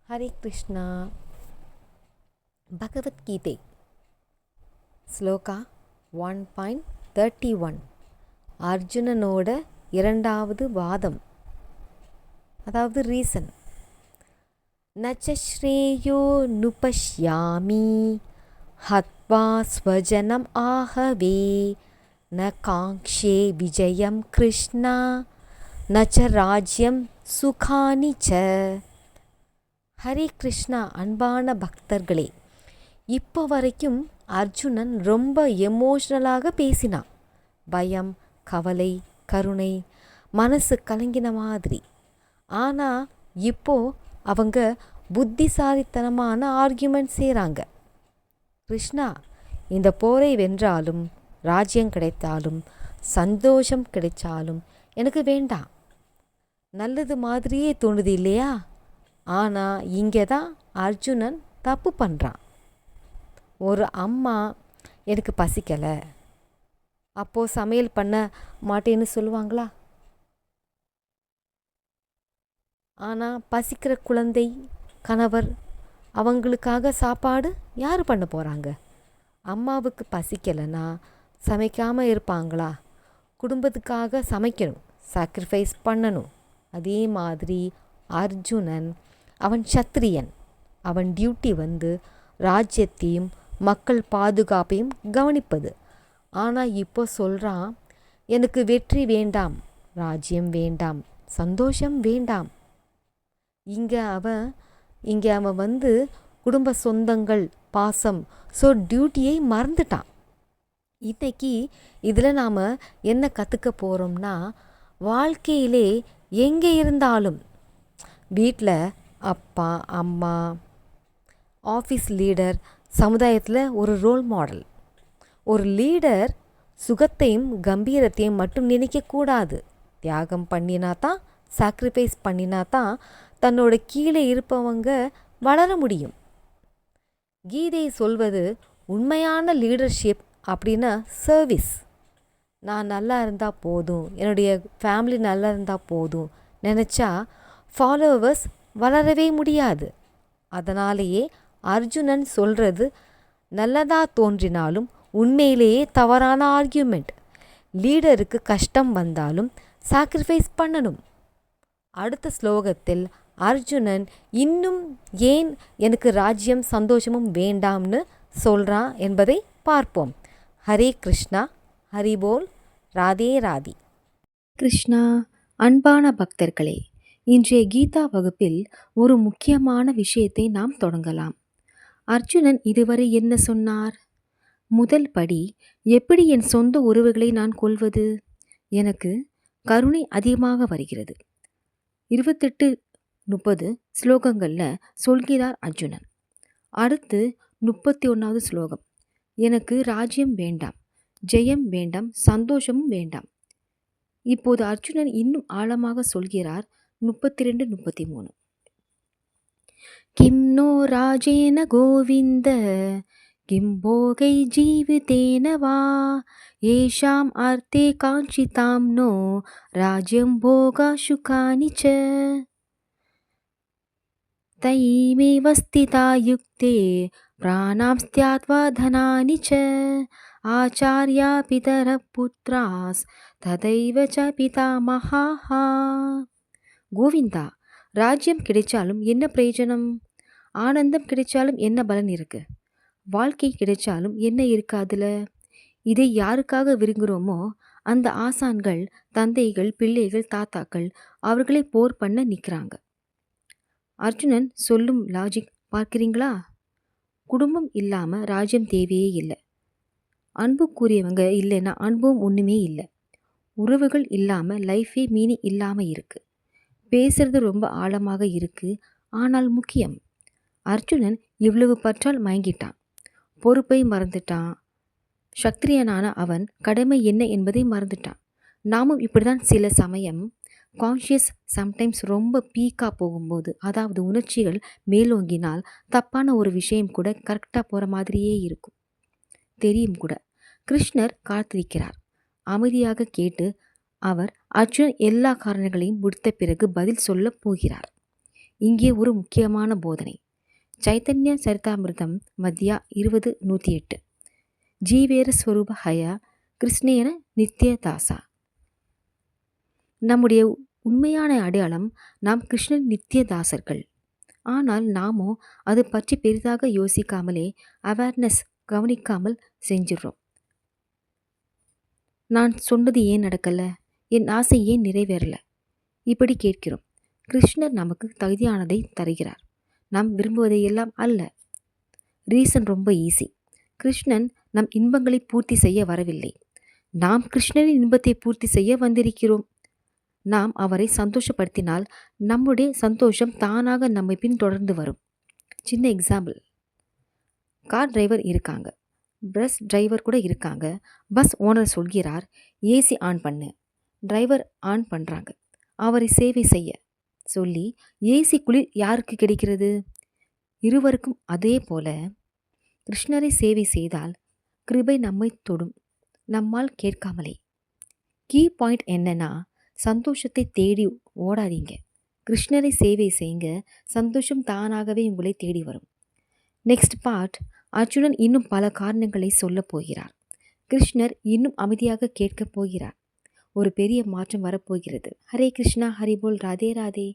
ஹரே கிருஷ்ணா. பகவத்கீதை ஸ்லோகா 1.31. அர்ஜுனனோட இரண்டாவது வாதம், அதாவது ரீசன். நச்ச்ரேயோ நுபஷ்யாமி ஹத்வா ஸ்வஜனம் ஆகவே ந காங்க்ஷே விஜயம் கிருஷ்ணா நச்ச ராஜ்யம் சுகானி ச. ஹரே கிருஷ்ணா. அன்பான பக்தர்களே, இப்போ வரைக்கும் அர்ஜுனன் ரொம்ப எமோஷ்னலாக பேசினான். பயம், கவலை, கருணை, மனசு கலங்கின மாதிரி. ஆனால் இப்போ அவங்க புத்திசாலித்தனமான ஆர்கியூமெண்ட் செய்கிறாங்க. கிருஷ்ணா, இந்த போரை வென்றாலும் ராஜ்யம் கிடைத்தாலும் சந்தோஷம் கிடைச்சாலும் எனக்கு வேண்டாம். நல்லது மாதிரியே தோணுது இல்லையா? ஆனால் இங்கே தான் அர்ஜுனன் தப்பு பண்ணுறான். ஒரு அம்மா எனக்கு பசிக்கலை, அப்போது சமையல் பண்ண மாட்டேன்னு சொல்லுவாங்களா? ஆனால் பசிக்கிற குழந்தை, கணவர், அவங்களுக்காக சாப்பாடு யார் பண்ண போகிறாங்க? அம்மாவுக்கு பசிக்கலைன்னா சமைக்காமல் இருப்பாங்களா? குடும்பத்துக்காக சமைக்கணும், சாக்ரிஃபைஸ் பண்ணணும். அதே மாதிரி அர்ஜுனன், அவன் சத்திரியன். அவன் டியூட்டி ராஜ்யத்தையும் மக்கள் பாதுகாப்பையும் கவனிப்பது. ஆனால் இப்போ சொல்கிறான், எனக்கு வெற்றி வேண்டாம், ராஜ்யம் வேண்டாம், சந்தோஷம் வேண்டாம். இங்கே அவன் குடும்ப சொந்தங்கள், பாசம், ஸோ டியூட்டியை மறந்துட்டான். இன்னைக்கு இதில் நாம் என்ன கற்றுக்க போகிறோம்னா, வாழ்க்கையிலே எங்கே இருந்தாலும், வீட்டில் அப்பா அம்மா, ஆஃபீஸ் லீடர், சமுதாயத்தில் ஒரு ரோல் மாடல். ஒரு லீடர் சுகத்தையும் கம்பீரத்தையும் மட்டும் நினைக்கக்கூடாது. தியாகம் பண்ணினா தான், சாக்ரிஃபைஸ் பண்ணினா தான் தன்னோட கீழே இருப்பவங்க வளர முடியும். கீதை சொல்வது உண்மையான லீடர்ஷிப் அப்படின்னா சர்வீஸ். நான் நல்லா இருந்தால் போதும், என்னுடைய ஃபேமிலி நல்லா இருந்தால் போதும் நினச்சா ஃபாலோவர்ஸ் வளரவே முடியாது. அதனாலேயே அர்ஜுனன் சொல்கிறது நல்லதாக தோன்றினாலும் உண்மையிலேயே தவறான ஆர்கியூமெண்ட். லீடருக்கு கஷ்டம் வந்தாலும் சாக்ரிஃபைஸ் பண்ணணும். அடுத்த ஸ்லோகத்தில் அர்ஜுனன் இன்னும் ஏன் எனக்கு ராஜ்யம் சந்தோஷமும் வேண்டாம்னு சொல்கிறான் என்பதை பார்ப்போம். ஹரே கிருஷ்ணா. ஹரிபோல். ராதே ராதி. கிருஷ்ணா. அன்பான பக்தர்களே, இன்றைய கீதா வகுப்பில் ஒரு முக்கியமான விஷயத்தை நாம் தொடங்கலாம். அர்ஜுனன் இதுவரை என்ன சொன்னார்? முதல் படி, எப்படி என் சொந்த உறவுகளை நான் கொல்வது? எனக்கு கருணை அதிகமாக வருகிறது. 28-30 ஸ்லோகங்களில் சொல்கிறார் அர்ஜுனன். அடுத்து 31வது ஸ்லோகம், எனக்கு ராஜ்யம் வேண்டாம், ஜெயம் வேண்டாம், சந்தோஷமும் வேண்டாம். இப்போது அர்ஜுனன் இன்னும் ஆழமாக சொல்கிறார். 32-33. கிம் நோ ராஜேன கோவிந்த கிம் போகை ஜீவிதேன வா ஏஷாம் அர்த்தே காஞ்சிதாம் நோ ராஜ்யம் போகா சுகானி ச தைமேவ ஸ்திதா யுக்தே பிராணாம் ஸ்த்யாத்வா தனானி ச ஆச்சார்யா பிதர புத்ராஸ் ததைவ ச பிதாமஹா. கோவிந்தா, ராஜ்யம் கிடைச்சாலும் என்ன பிரயோஜனம்? ஆனந்தம் கிடைச்சாலும் என்ன பலன் இருக்கு? வாழ்க்கை கிடைச்சாலும் என்ன இருக்கு அதில்? இதை யாருக்காக விரும்புகிறோமோ அந்த ஆசான்கள், தந்தைகள், பிள்ளைகள், தாத்தாக்கள் அவர்களை போர் பண்ண நிற்கிறாங்க. அர்ஜுனன் சொல்லும் லாஜிக் பார்க்கிறீங்களா? குடும்பம் இல்லாமல் ராஜ்யம் தேவையே இல்லை. அன்புக்குரியவங்க இல்லைன்னா அன்பும் ஒன்றுமே இல்லை. உறவுகள் இல்லாமல் லைஃபே மீனிங் இல்லாமல் இருக்குது. பேசுறது ரொம்ப ஆழமாக இருக்குது, ஆனால் முக்கியம். அர்ஜுனன் இவ்வளவு பற்றால் மயங்கிட்டான். பொறுப்பை மறந்துட்டான். சத்திரியனான அவன் கடமை என்ன என்பதை மறந்துட்டான். நாமும் இப்படிதான் சில சமயம் கான்ஷியஸ் சம்டைம்ஸ் ரொம்ப பீக்காக போகும்போது, அதாவது உணர்ச்சிகள் மேலோங்கினால் தப்பான ஒரு விஷயம் கூட கரெக்டாக போகிற மாதிரியே இருக்கும், தெரியும் கூட. கிருஷ்ணர் காத்திருக்கிறார். அமைதியாக கேட்டு அவர் அர்ஜுனன் எல்லா காரணங்களையும் முடித்த பிறகு பதில் சொல்ல போகிறார். இங்கே ஒரு முக்கியமான போதனை. சைத்தன்ய சரிதாமிர்தம் மத்தியா 20:108. ஜீவேர ஸ்வரூப ஹயா கிருஷ்ணேன நித்ய தாசா. நம்முடைய உண்மையான அடையாளம் நாம் கிருஷ்ணன் நித்திய தாசர்கள். ஆனால் நாமோ அது பற்றி பெரிதாக யோசிக்காமலே அவேர்னஸ் கவனிக்காமல் செஞ்சிடறோம். நான் சொன்னது ஏன் நடக்கல, என் ஆசை ஏன் நிறைவேறல, இப்படி கேட்கிறோம். கிருஷ்ணர் நமக்கு தகுதியானதை தருகிறார், நாம் விரும்புவதையெல்லாம் அல்ல. ரீசன் ரொம்ப ஈஸி. கிருஷ்ணன் நம் இன்பங்களை பூர்த்தி செய்ய வரவில்லை, நாம் கிருஷ்ணரின் இன்பத்தை பூர்த்தி செய்ய வந்திருக்கிறோம். நாம் அவரை சந்தோஷப்படுத்தினால் நம்முடைய சந்தோஷம் தானாக நம்மை பின்தொடர்ந்து வரும். சின்ன எக்ஸாம்பிள், கார் டிரைவர் இருக்காங்க, பஸ் டிரைவர் கூட இருக்காங்க. பஸ் ஓனர் சொல்கிறார் ஏசி ஆன் பண்ணு. டிரைவர் ஆன் பண்ணுறாங்க. அவரை சேவை செய்ய சொல்லி ஏசி குளிர் யாருக்கு கிடைக்கிறது? இருவருக்கும். அதே போல கிருஷ்ணரை சேவை செய்தால் கிருபை நம்மை தொடும், நம்மால் கேட்காமலே. கீ பாயிண்ட் என்னன்னா, சந்தோஷத்தை தேடி ஓடாதீங்க, கிருஷ்ணரை சேவை செய்யுங்க, சந்தோஷம் தானாகவே உங்களை தேடி வரும். நெக்ஸ்ட் பார்ட், அர்ஜுனன் இன்னும் பல காரணங்களை சொல்லப் போகிறார். கிருஷ்ணர் இன்னும் அமைதியாக கேட்கப் போகிறார். ஒரு பெரிய மாற்றம் வரப்போகிறது. ஹரே கிருஷ்ணா, ஹரி போல், ராதே ராதே.